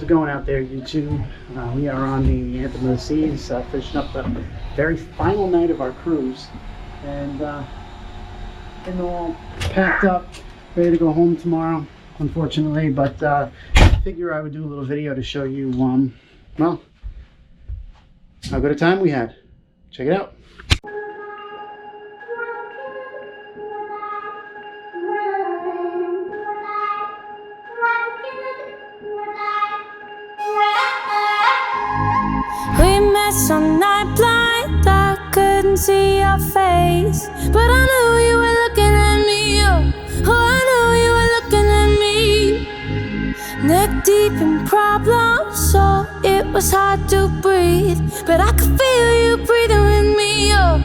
we're going out there, YouTube. We are on the Anthem of the Seas, finishing up the very final night of our cruise, and getting all packed up, ready to go home tomorrow, unfortunately. But I figure I would do a little video to show you, well, how good a time we had. Check it out. We met some night blind, I couldn't see your face, but I knew you were looking at me, oh, I knew you were looking at me. Neck deep in problems, so it was hard to breathe, but I could feel you breathing with me, oh,